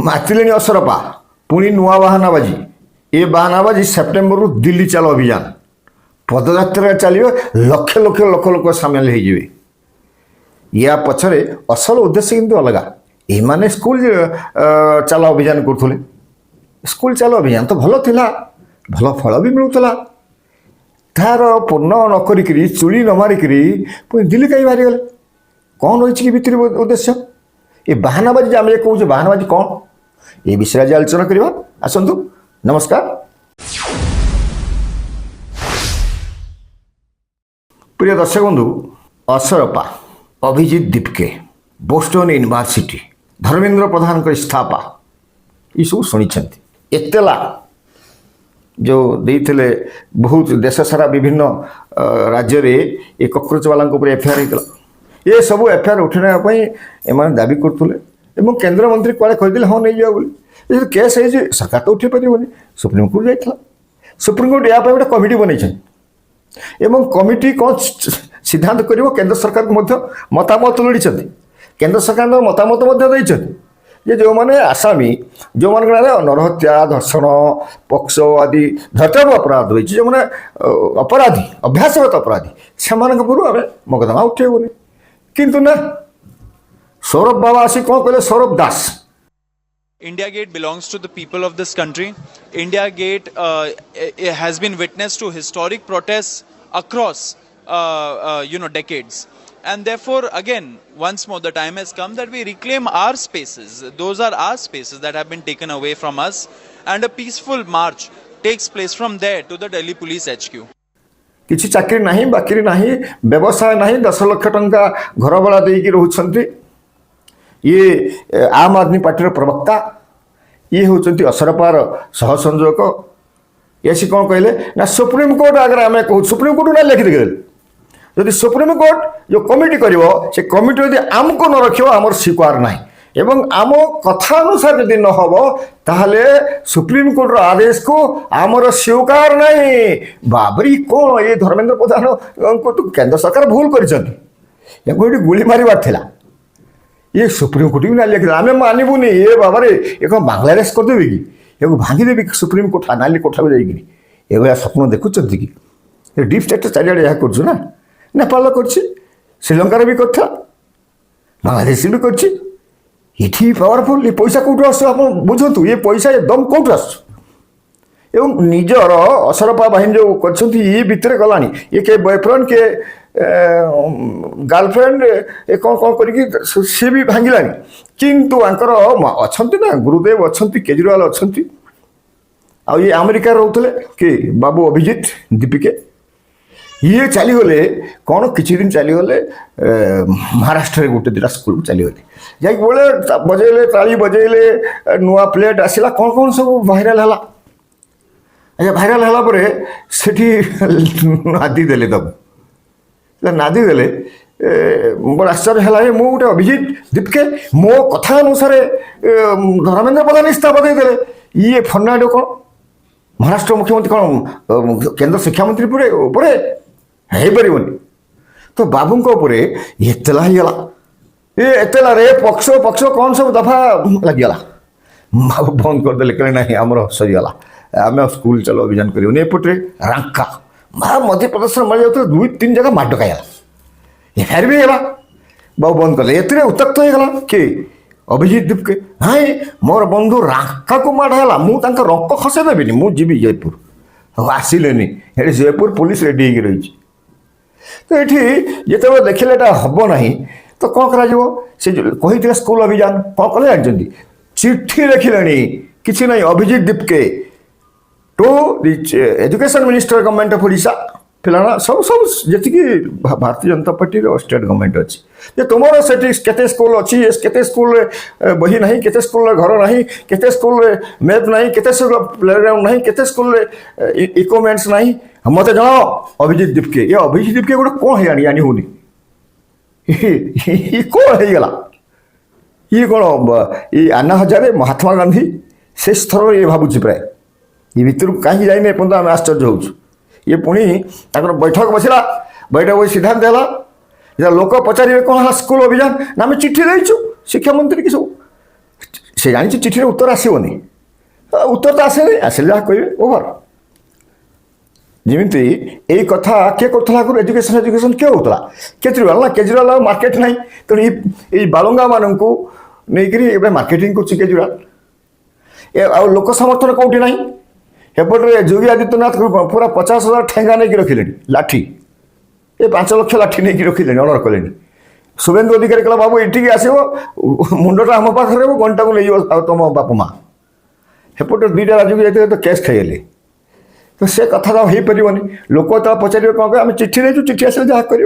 ମାତିଲେଣି ଅସରପା ପୁଣି ନୂଆ ବାହାନାବାଜି ଏ ବାହାନାବାଜି ସେପ୍ଟେମ୍ବରରୁ ଦିଲ୍ଲୀ ଚାଲ ଅଭିଯାନ ପଦଯାତ୍ରା ଚାଲିବ ଲକ୍ଷ ଲକ୍ଷ ଲକ୍ଷ ଲୋକ ସାମିଲ ହେଇଯିବେ ୟା ପଛରେ ଅସଲ ଉଦ୍ଦେଶ୍ୟ କିନ୍ତୁ ଅଲଗା ଏମାନେ ସ୍କୁଲ ଚାଲ ଅଭିଯାନ କରୁଥିଲେ ସ୍କୁଲ ଚାଲ ଅଭିଯାନ ତ ଭଲ ଥିଲା ଭଲ ଫଳ ବି ମିଳୁଥିଲା ତାର ପୂର୍ଣ୍ଣ ନ କରିକିରି ଚୁଳି ନ ମାରିକିରି ପୁଣି ଦିଲ୍ଲୀ କାହିଁ ବାହାରିଗଲେ କ'ଣ ରହିଛି କି ଭିତରେ ଉଦ୍ଦେଶ୍ୟ ଏ ବାହାନାବାଜି ଆମେ କହୁଛେ ବାହାନାବାଜି କ'ଣ ଏ ବିଷୟରେ ଆଜି ଆଲୋଚନା କରିବା ଆସନ୍ତୁ ନମସ୍କାର ପ୍ରିୟ ଦର୍ଶକ ବନ୍ଧୁ ଅସରପା ଅଭିଜିତ ଦୀପକେ ବୋଷ୍ଟନ ୟୁନିଭର୍ସିଟି ଧର୍ମେନ୍ଦ୍ର ପ୍ରଧାନଙ୍କ ଇସ୍ତଫା ଏସବୁ ଶୁଣିଛନ୍ତି ଏତେଲା ଯେଉଁ ଦେଇଥିଲେ ବହୁତ ଦେଶ ସାରା ବିଭିନ୍ନ ରାଜ୍ୟରେ ଏ କକରୋଚବାଲାଙ୍କ ଉପରେ ଏଫଆଇଆର୍ ହେଇଥିଲା ଏସବୁ ଏଫଆଇଆର୍ ଉଠାଇବା ପାଇଁ ଏମାନେ ଦାବି କରୁଥିଲେ ଏବଂ କେନ୍ଦ୍ରମନ୍ତ୍ରୀ କୁଆଡ଼େ କହିଦେଲେ ହଁ ନେଇଯିବା ବୋଲି ଏ କେସ୍ ହେଇଛି ସରକାର ତ ଉଠାଇ ପାରିବନି ସୁପ୍ରିମକୋର୍ଟ ଯାଇଥିଲା ସୁପ୍ରିମକୋର୍ଟ ଏହା ପାଇଁ ଗୋଟେ କମିଟି ବନେଇଛନ୍ତି ଏବଂ କମିଟି କ'ଣ ସିଦ୍ଧାନ୍ତ କରିବ କେନ୍ଦ୍ର ସରକାରକୁ ମଧ୍ୟ ମତାମତ ଲୋଡ଼ିଛନ୍ତି କେନ୍ଦ୍ର ସରକାର ମତାମତ ମଧ୍ୟ ଦେଇଛନ୍ତି ଯେ ଯେଉଁମାନେ ଆସାମୀ ଯେଉଁମାନଙ୍କ ନାଁରେ ନରହତ୍ୟା ଧର୍ଷଣ ପକ୍ସୋ ଆଦି ଧର୍ତ୍ତବ୍ୟ ଅପରାଧ ରହିଛି ଯେଉଁମାନେ ଅପରାଧୀ ଅଭ୍ୟାସଗତ ଅପରାଧୀ ସେମାନଙ୍କ ଉପରୁ ଆମେ ମକଦ୍ଦମା ଉଠାଇବୁନି କିନ୍ତୁ ନା ସୌରଭ ବାବା ଆସି କ'ଣ କହିଲେ Saurabh Das India Gate belongs to the people of this country. India Gate has been witness to historic protests across, decades. And therefore, again, once more, the time has come that we reclaim our spaces. Those are our spaces that have been taken away from us. And a peaceful march takes place from there to the Delhi Police HQ. କିଛି ଚାକିରି ନାହିଁ ବାକିରି ନାହିଁ ବ୍ୟବସାୟ ନାହିଁ 10 ଲକ୍ଷ ଟଙ୍କା ଘର ଭଡ଼ା ଦେଇକି ରହୁଛନ୍ତି ଇଏ ଆମ୍ ଆଦମୀ ପାର୍ଟିର ପ୍ରବକ୍ତା ଇଏ ହେଉଛନ୍ତି ଅସରପାର ସହ ସଂଯୋଜକ ଇଏ ଆସି କ'ଣ କହିଲେ ନା ସୁପ୍ରିମକୋର୍ଟ ଆଗରେ ଆମେ କହୁ ସୁପ୍ରିମକୋର୍ଟ ନା ଲେଖିଦେଲେ ଯଦି ସୁପ୍ରିମକୋର୍ଟ ଯେଉଁ କମିଟି କରିବ ସେ କମିଟି ଯଦି ଆମକୁ ନ ରଖିବ ଆମର ସ୍ୱୀକାର ନାହିଁ ଏବଂ ଆମ କଥା ଅନୁସାରେ ଯଦି ନ ହେବ ତାହେଲେ ସୁପ୍ରିମକୋର୍ଟର ଆଦେଶକୁ ଆମର ସ୍ୱୀକାର ନାହିଁ ବାବରି କ'ଣ ଏ ଧର୍ମେନ୍ଦ୍ର ପ୍ରଧାନଙ୍କୁ କେନ୍ଦ୍ର ସରକାର ଭୁଲ କରିଛନ୍ତି ୟାକୁ ଏଠି ଗୁଳି ମାରିବାର ଥିଲା ये सुप्रीमकोर्ट भी ना लिखा आम मानबुनि ये बाबा ये कौन बांग्लादेश करदेवी कि ये भांगीदेवी सुप्रीमकोर्ट नाली कोठा को जाइए ये स्वप्न देखुं कि डीप स्टेट चारिड़े यह कर नेपाल कर श्रीलंकार भी कर बांग्लादेश भी कर पावरफुल ये पैसा कौटू आस बुझु ये पैसा ये दम कौटू आस निजर असरपा बाहिनी जो कर भितर गला ये के बॉयफ्रेंड के गर्लफ्रेंड ए कौन कौन करी सी भी भांगिला किंतु आंकर अच्छा ना गुरुदेव अच्छा केजरीवाल अच्छा ये अमेरिका रोते कि बाबू अभिजीत दीपिके ये चलीगले कौन किसी दिन चलीगले महाराष्ट्र गोटे दुटा स्कूल चलीगले जा बोले बजेले ताली बजेले नुआ प्लेट आसला कौन कौन सब भाइराल है अच्छा भाइराल है नादी देले तब नादी देले बड़ा आश्चर्य है मु गोटे अभिजीत दीपके मो कथा अनुसार धर्मेन्द्र प्रधान इस्तीफा देदेले ये फर्नाडो कौन महाराष्ट्र मुख्यमंत्री कौन केंद्र शिक्षा मंत्री उपरे है पारनि तो बाबू एतला होगा ये एतला रे पक्ष पक्ष कौन सब दफा लगिगला बाबू बंद करदे कहे ना आमर सरीगला आम स्कूल चलो अभियान करें एपटे रांका मध्य प्रदेश मारी जाते 2-3 जगह माड खाइला एफआईआर भी है बाबू बंद कर ये उत्तक्त होगा कि अभिजीत दीपके हाई मोर बंधु रांका को माड़ है मुझे रंक खसे देवी मुझे जयपुर आसिले ये जयपुर पुलिस रेडी हो रही तो ये जो देखिले हम ना तो कौन कर स्कूल अभियान कौन कले जानते चिट्ठी लिखिले किसी ना अभिजीत दीपके to education minister government of Odisha फिलाना सब सब जी Bharatiya Janata party state government अच्छी तुम से स्कूल अच्छी केते स्कूल बही ना केते स्कूल घर ना केते स्कूल मैप ना केते प्लेग्राउंड ना केते स्कूल इक्विपमेंट्स ना मत जन अभिजीत दीपके ये अभिजीत दीपके गोटे कौन है आनी होनी कौन होगा ये कौन ये अन्ना हजारे महात्मा गांधी से स्तर ये भावुची प्राय ये भितर कहीं जाइए एपर्त आम आश्चर्य हो ये पुणी बैठक बसला बैठक बस सिद्धांत है लोक पचारे कौन है स्कूल अभियान ना आम चिट्ठी देचु शिक्षा मंत्री की सब से जानी चिठी उत्तर आसवनी उत्तर तो आसे आसे जहाँ कहे ओभर जमी यही कथा किए कर एजुकेशन एजुकेशन किए होता केजरीवाल मार्केट ना तेणु ये बालुंगा मानक नहीं मार्केटिंग कर लोक समर्थन कौटी ना एपटे योगी आदित्यनाथ पूरा 50,000 ठेंगा नहीं रखिले लाठी ये 5 लाख लाठी नहीं रखिले अर्डर कले शुभेन्दु अधिकारी कहला बाबू ये आसो मुंडटा आम पाखे घंटा को नहीं तुम बाप माँ एपटे 2टा राज्य जाते तो केस खाइले तो से कथा तो हो पारनि लोक तो पचारे कौन कह चिठी नहीं चिठी आस जहाँ कर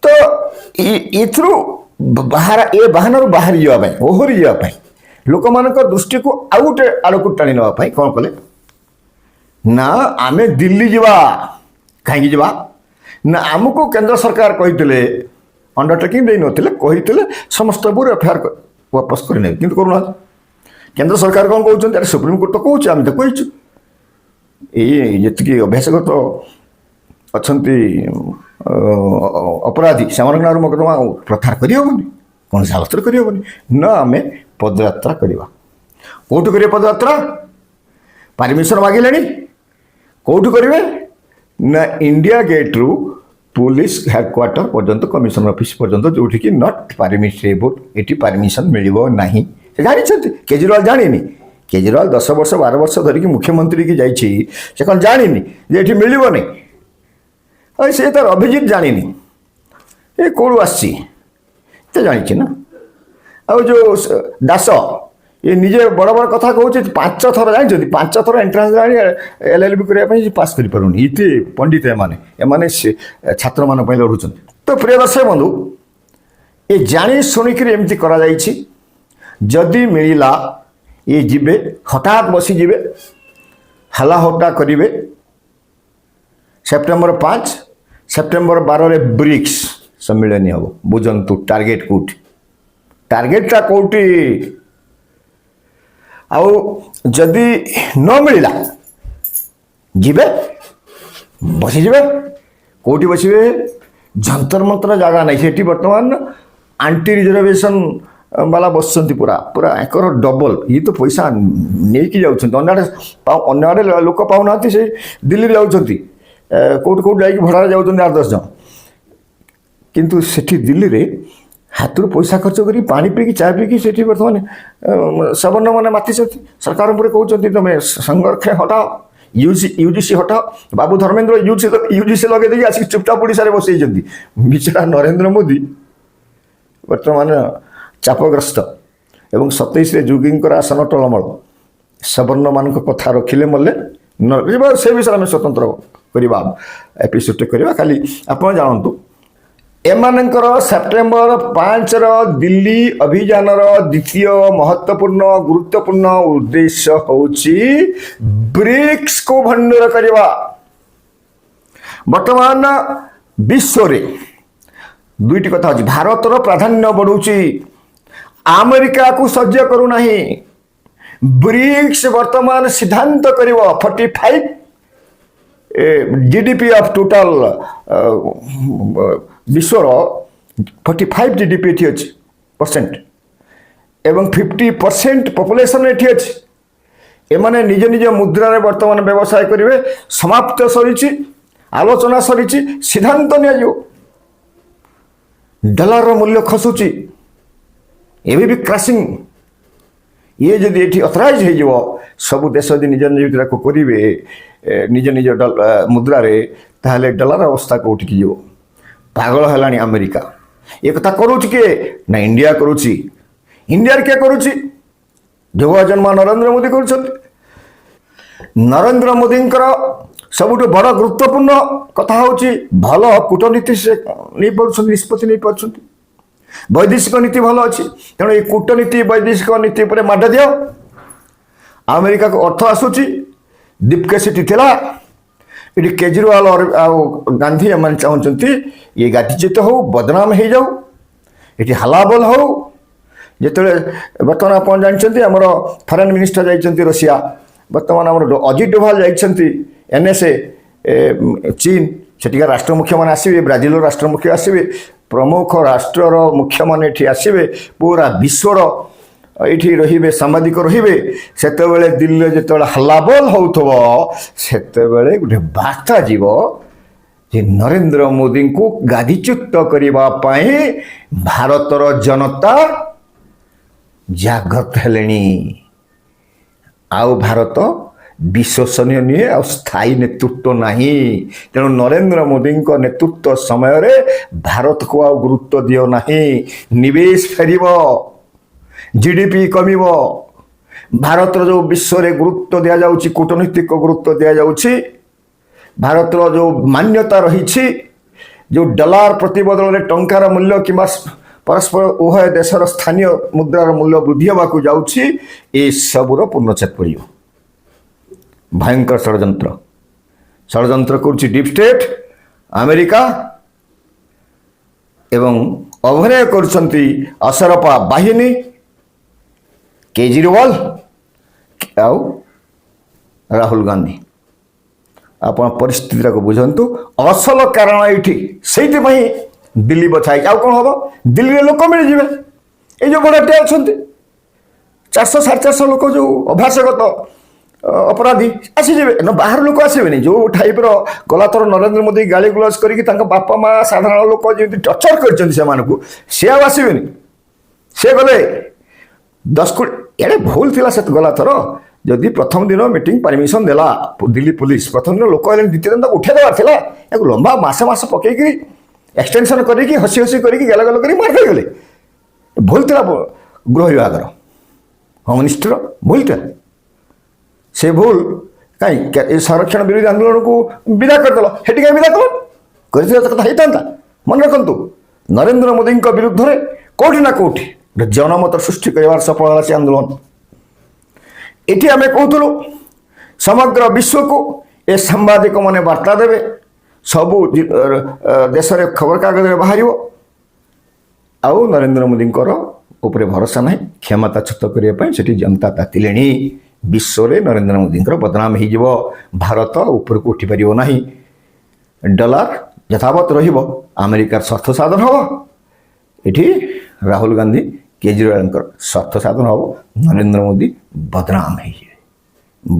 तो इथु बाहर ए बाहन बाहरी जावाई ओहरी जावाई लोक मान दृष्टि को आउ गोटे आड़ को टाणी नापी कौन कले ना आमे दिल्ली जावा कहीं जावा ना आमको केंद्र सरकार कही अंडरटेकिंग दे नथिले कही समस्त एफआईआर वापस करने कि करूना केंद्र सरकार कौन कहते अरे सुप्रीम कोर्ट तो कौच आम तो कहीचु ये अभ्यासगत अच्छा अपराधी से मोकदमा प्रत्याहार करहबनी कौन से हालत करहबनी न आम पदयात्रा करवा कौटू करें पदयात्रा परमिशन मागिले कौटू करेंगे ना इंडिया गेट रु पुलिस हेडक्वार्टर पर्यंत कमिशनर ऑफिस पर्यंत जो कि नॉट परमिसेबल ये परमिशन मिलिबो नहीं जानी केजरीवाल जानी केजरीवाल 10 वर्ष 12 वर्ष धरिकी मुख्यमंत्री की जाइए से कौन जानी ये मिलिबो नहीं से तार अभिजित जानी ये कौन आसी जानी ना आ जो दास ये निजे बड़ बड़ कथा कहूँ 5 थर जानते 5 थर एंट्रांस LLB करने पास कर पारुनी ये पंडित एमाने छात्र मान लड़ुं तो प्रिय दर्शक बंधु ये जानी शुणिक एमती करा जदि मिलला ये जीवे हठात बसी जीवे हला हटा करेंगे सेप्टेम्बर 5 सेप्टेम्बर 12 ब्रिक्स सम्मेलन हम बुझंतु टार्गेट कौटी टार्गेटा कौटी आउ जदि न मिलला जीवे बसी जीवे कौटी बसवे जंतर मंतर जगह नहीं से बर्तमान आंटी रिजर्वेशन वाला बस पूरा पूरा एक डबल ये तो पैसा नहीं कि जाने लोक पाऊना से दिल्ली जाऊँच कौट कौट जा भड़ा जाऊँ 8-10 जन किंतु सेठी दिल्ली रे हाथ पैसा खर्च करी पानी पीकी चा पीकी सेठी बर्तमान सवर्ण मैंने माति सरकार कहते तुम संरक्षण हटाओ यूजीसी हटाओ बाबू धर्मेंद्र यूजीसी लगे देखिए आसिक चुपचाप ओडिशा रे बसई बिचरा नरेंद्र मोदी बर्तमान चापग्रस्त एवं 27 जोगींकर आसन टलमल सवर्ण मान कथा रखिले मल्ले से विषय आम स्वतंत्र करवा एपिसोड करवा खाली आप जानतु एमानंकर सेप्टेम्बर 5 दिल्ली अभियान द्वितीय महत्वपूर्ण गुरुत्वपूर्ण उद्देश्य होची ब्रिक्स को भंडार करवा वर्तमान विश्व रे दुईटी कथा अछि भारतर प्राधान्य बढ़ुची अमेरिका को सह्य करू नहीं ब्रिक्स वर्तमान सिद्धांत करिवो 45 जीडीपी ऑफ टोटल विश्वर 45 जीडीपी एठी अछि परसेंट एवं 50% पॉपुलेशन एठी अछि एमाने निज निज मुद्रा रे वर्तमान व्यवसाय करिवे समाप्त सरिछि आलोचना सरिछि सिद्धांत नियो डॉलर रो मूल्य खसुछि एवं भी क्रैशिंग ये जदि ये अथराइज हो सब देश यदि निज निज को करेंगे निज निज मुद्रा रे ताहले डॉलर अवस्था कौटिक जीव पागल है अमेरिका ये कथा करुच्ची किए ना इंडिया करुच्ची इंडिया किए करुच्ची जो जन्म नरेंद्र मोदी कर नरेंद्र मोदी सबुठ बड़ गुरुत्वपूर्ण कथा हूँ भल कूटनीति से नहीं पार्टी निष्पत्ति नहीं पार्टी वैदेशिक नीति भल अच्छी तेणु ये कूटनीति वैदेशिक नीति पर माड दियो अमेरिका को अर्थ आसूची दीपके सीटी थिला ये केजरीवाल और गांधी एम चाहते ये गाठीच्युत हो बदनाम हो जाऊ ये हलाबल हो जिते बर्तमान आप जानते आमर फरेन मिनिस्टर जाइए रशिया बर्तमान आम अजित डोभाल जाइए NSA चीन सेठिका राष्ट्र मुख्य मैंने आसवे ब्राजिल राष्ट्र मुख्य आसवे प्रमुख राष्ट्र मुख्य मैंने आसवे पूरा विश्वर ଏଇଠି ରହିବେ ସାମ୍ବାଦିକ ରହିବେ ସେତେବେଳେ ଦିଲ୍ଲୀରେ ଯେତେବେଳେ ହଲ୍ଲାବୋଲ ହେଉଥିବ ସେତେବେଳେ ଗୋଟେ ବାର୍ତ୍ତା ଯିବ ଯେ ନରେନ୍ଦ୍ର ମୋଦିଙ୍କୁ ଗାଦିଚ୍ୟୁତ କରିବା ପାଇଁ ଭାରତର ଜନତା ଜାଗ୍ରତ ହେଲେଣି ଆଉ ଭାରତ ବିଶ୍ୱସନୀୟ ନୁହେଁ ଆଉ ସ୍ଥାୟୀ ନେତୃତ୍ୱ ନାହିଁ ତେଣୁ ନରେନ୍ଦ୍ର ମୋଦିଙ୍କ ନେତୃତ୍ୱ ସମୟରେ ଭାରତକୁ ଆଉ ଗୁରୁତ୍ୱ ଦିଅ ନାହିଁ ନିବେଶ ଫେରିବ जीडीपी कमिब भारतर जो विश्व में गुरुत्व दि जाउछि कूटनीतिक गुरुत्व दि जाउछि भारतर जो मान्यता रही जो डॉलर प्रति बदल में टंकार मूल्य कि परस्पर उभय देशर स्थानीय मुद्रार मूल्य वृद्धि होगा जाउछि ए सबुर पूर्णछेद पड़ो भयंकर षड्यंत्र करुछि डीप स्टेट अमेरिका एवं अभिनय करुछंती असरपा बाहिनी केजरीवाल आउ राहुल गांधी आप परिस्थिति को बुझंतु असल कारण ये दिल्ली बछाई आउ कौन हम दिल्ली में लोक मिल जाए ये जो बड़ाटे अच्छा 400 450 लोक जो अभ्यासगत अपराधी आसीजे न बाहर लोक आसबे जो टाइप गला थर नरेंद्र मोदी गाली गुलाज करके बापा माँ साधारण लोक जमी टर्चर कर सी आसबे सी गले 10 कोटी एडे भूल थिला से गला थर जदि प्रथम दिन मीटिंग परमिशन देला दिल्ली पुलिस प्रथम दिन लोक द्वितीय दिन उठे देवार थिला एक लंबा मासे मास पकईकि एक्सटेंशन करके हसी हसी करके गल गल कर मार गले भूल थिला गृह विभाग होम मिनिस्टर भूलटा से भूल कहीं संरक्षण विरोधी आंदोलन को विदा करदेल हेटी कहीं विदा कथा मन रखु नरेंद्र मोदी विरुद्ध में कौटी ना कौटी जनमत सृष्टि कर सफल से आंदोलन ये आम कहूलु समग्र विश्व को ए सांबादिक मैंने वार्ता देवे सबू देश में खबर कागज में बाहर आउ नरेंद्र मोदी उपरे भरोसा ना क्षमताच्युत करने जनता तातिले विश्व में नरेंद्र मोदी बदनाम हो भारत ऊपर को उठी पार ना डॉलर यथावत रमेरिकार स्वार्थ साधन हम ये राहुल गांधी केजरीवाल स्वार्थ साधन हम नरेंद्र मोदी बदनाम हो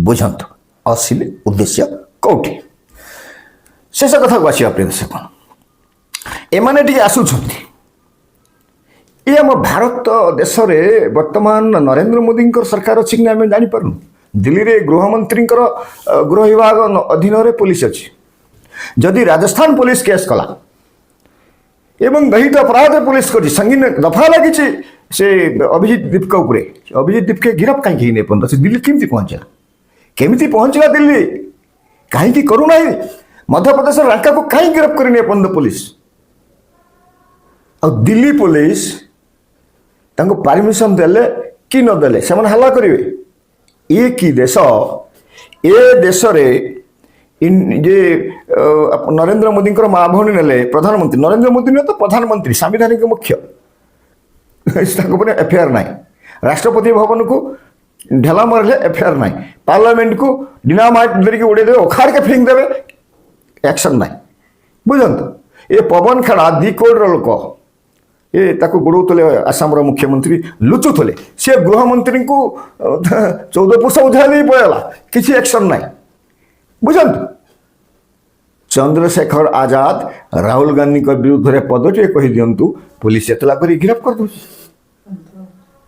बुझंतु असली उद्देश्य कौटी शेष कथा को आसवा प्रिय दर्शक एमाने टी आसुछंती ये आम भारत देश में वर्तमान नरेंद्र मोदी सरकार अच्छी कि आम जापारू दिल्ली में गृहमंत्री गृह विभाग अधीन पुलिस अच्छी जदि राजस्थान पुलिस केस कला एवं दहित अपराध पुलिस कर संगीन दफा लगी से अभिजीत दीपक उपरे अभिजीत दीपक गिरफ कहीं नहीं पहुंचा से दिल्ली केमती पहुंचला केमती पहुंचला दिल्ली कहीं करूना मध्य प्रदेश रांका को कहीं गिरफ करनी पुलिस आ दिल्ली पुलिस परमिशन देले कि नदेले से हल्ला करेंगे ये कि देश ए देश जे नरेंद्र मोदी माँ भौणी ने प्रधानमंत्री नरेंद्र मोदी नुह तो प्रधानमंत्री संविधानिक मुख्य एफआईआर ना राष्ट्रपति भवन को ढेला मारे एफआईआर ना पार्लियामेंट को डिनामाइट धरिकी उड़े देवे उखाड़ के फिंग देवे एक्शन ना बुझंतु ये पवन खेड़ा दी कोड लोक ये गोड़ौले आसाम मुख्यमंत्री लुचुले सी गृहमंत्री को 14 पुष उझा पड़ा किसी एक्शन ना बुझंतु चंद्रशेखर आजाद राहुल गांधी विरुद्ध में पदटे कही दिंतु पुलिस एतला कर गिरफ्त कर दो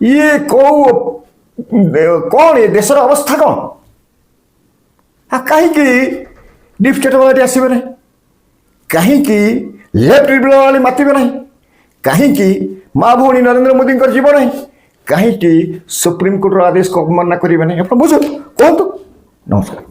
ये कौन ये देशर अवस्था कौन कहीं डीप स्टेट वाले आसबे ना कहीं लेफ्ट ट्रिब्यूनल वाले मातिबे ना कहीं माँ भौणी नरेंद्र मोदी जीव ना कहीं सुप्रीमकोर्टर आदेश को अवमानना करेंगे ना बुझ कहतु नमस्कार।